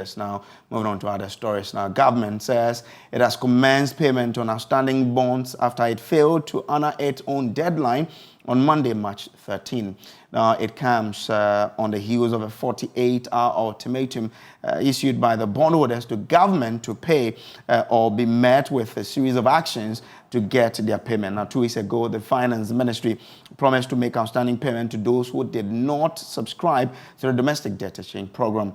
bondholders. Now, moving on to other stories. Now, government says it has commenced payment on outstanding bonds after it failed to honor its own deadline on Monday, March 13. Now, it comes on the heels of a 48-hour ultimatum issued by the bondholders to government to pay or be met with a series of actions to get their payment. Now, 2 weeks ago, the Finance Ministry promised to make outstanding payment to those who did not subscribe to the Domestic Debt Exchange Program.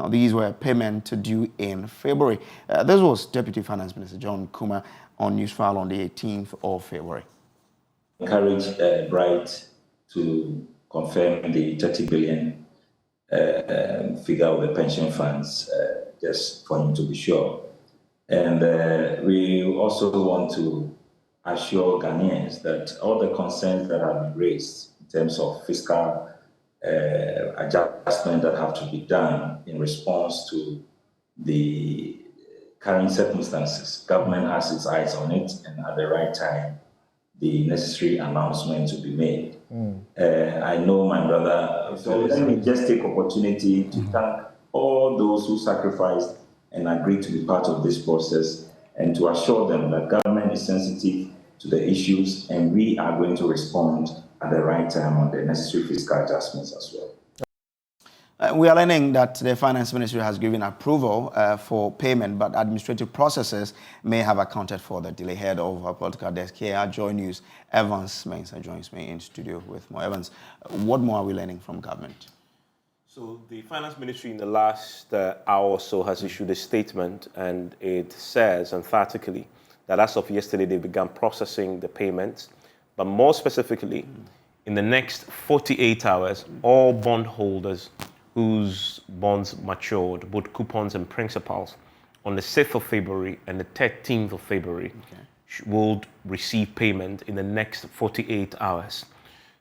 These were payments due in February. This was Deputy Finance Minister John Kuma on Newsfile on the 18th of February. Encourage Bright to confirm the 30 billion figure of the pension funds, just for him to be sure. And we also want to assure Ghanaians that all the concerns that have been raised in terms of fiscal adjustment that have to be done in response to the current circumstances, government has its eyes on it, and at the right time, the necessary announcement to be made. I know my brother, so let me just take opportunity to thank all those who sacrificed and agreed to be part of this process, and to assure them that government is sensitive to the issues, and we are going to respond at the right time on the necessary fiscal adjustments as well. We are learning that the Finance Ministry has given approval for payment, but administrative processes may have accounted for the delay. Head of our political desk here at Joy News, Evans Mensah joins me in studio with more. Evans, what more are we learning from government? So the Finance Ministry in the last hour or so has issued a statement, and it says emphatically that as of yesterday, they began processing the payments, but more specifically, in the next 48 hours, all bondholders whose bonds matured, both coupons and principals, on the 6th of February and the 13th of February, will receive payment in the next 48 hours.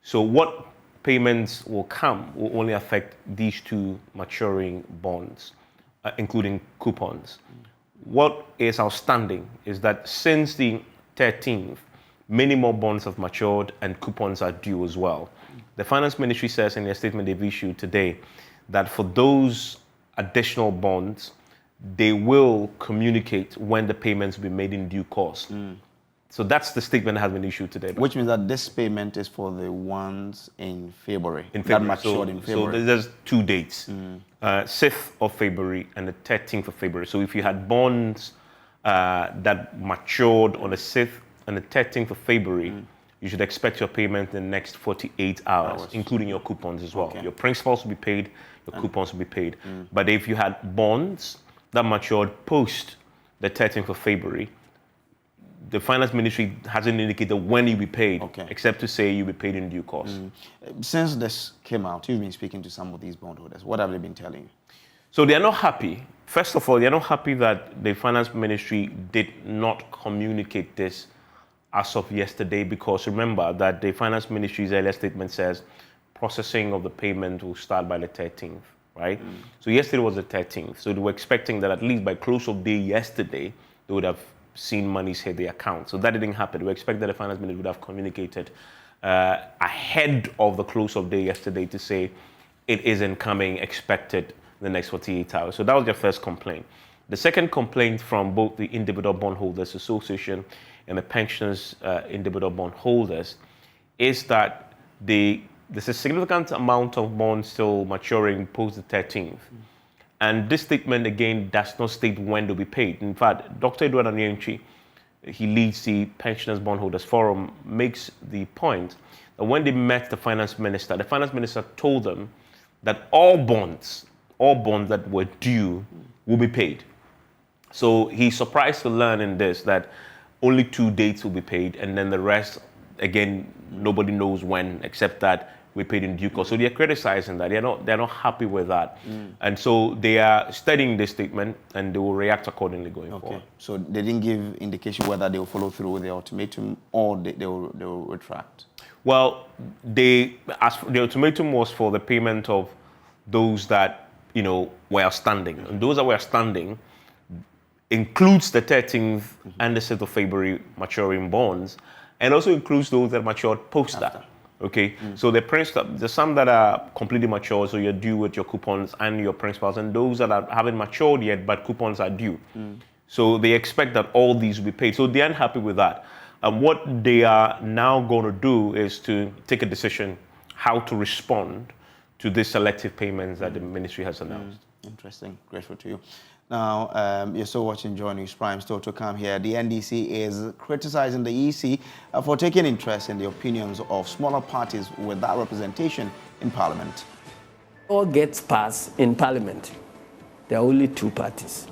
So what payments will come will only affect these two maturing bonds, including coupons. What is outstanding is that since the 13th, many more bonds have matured and coupons are due as well. The Finance Ministry says in their statement they've issued today that for those additional bonds, they will communicate when the payments will be made in due course. So that's the statement that has been issued today. Which means that this payment is for the ones in February. That matured in February. So there's two dates, 6th of February and the 13th of February. So if you had bonds that matured on the 6th and the 13th of February, you should expect your payment in the next 48 hours, including your coupons as well. Your principals will be paid, your coupons will be paid. But if you had bonds that matured post the 13th of February, the Finance Ministry hasn't indicated when you'll be paid, except to say you'll be paid in due course. Since this came out, you've been speaking to some of these bondholders. What have they been telling you? So they're not happy. First of all, they're not happy that the Finance Ministry did not communicate this as of yesterday, because remember that the Finance Ministry's earlier statement says processing of the payment will start by the 13th, right? So yesterday was the 13th. So they were expecting that at least by close of day yesterday, they would have seen monies hit the account. So that didn't happen. We expect that the Finance Ministry would have communicated ahead of the close of day yesterday to say it isn't coming, expected in the next 48 hours. So that was their first complaint. The second complaint from both the Individual Bondholders Association and the Pensioners Individual Bondholders is that there's a significant amount of bonds still maturing post the 13th. And this statement, again, does not state when they'll be paid. In fact, Dr. Edward Anienchi, he leads the Pensioners Bondholders Forum, makes the point that when they met the Finance Minister told them that all bonds that were due will be paid. So he's surprised to learn in this that only 2 dates will be paid, and then the rest, again, nobody knows when, except that we paid in due course. So they're criticizing that. They're not happy with that. And so they are studying this statement, and they will react accordingly going forward. So they didn't give indication whether they will follow through with the ultimatum or they will retract? Well, the ultimatum was for the payment of those that, were outstanding. And those that were outstanding includes the 13th and the 6th of February maturing bonds, and also includes those that matured post that. Okay, so there's some that are completely mature, so you're due with your coupons and your principals, and those that haven't matured yet, but coupons are due. So they expect that all these will be paid. So they aren't happy with that. And what they are now going to do is to take a decision how to respond to these selective payments that the ministry has announced. Interesting. Grateful to you. Now, you're still watching Joy News Prime. Still to come here. The NDC is criticizing the EC for taking interest in the opinions of smaller parties without representation in Parliament. All gets passed in Parliament. There are only two parties.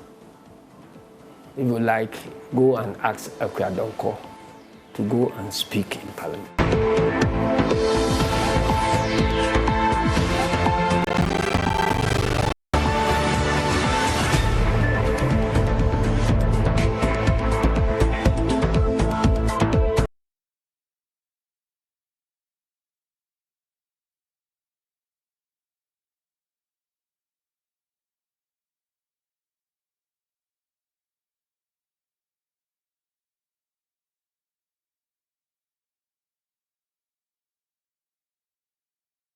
If you like, go and ask Akua Donkor to go and speak in Parliament.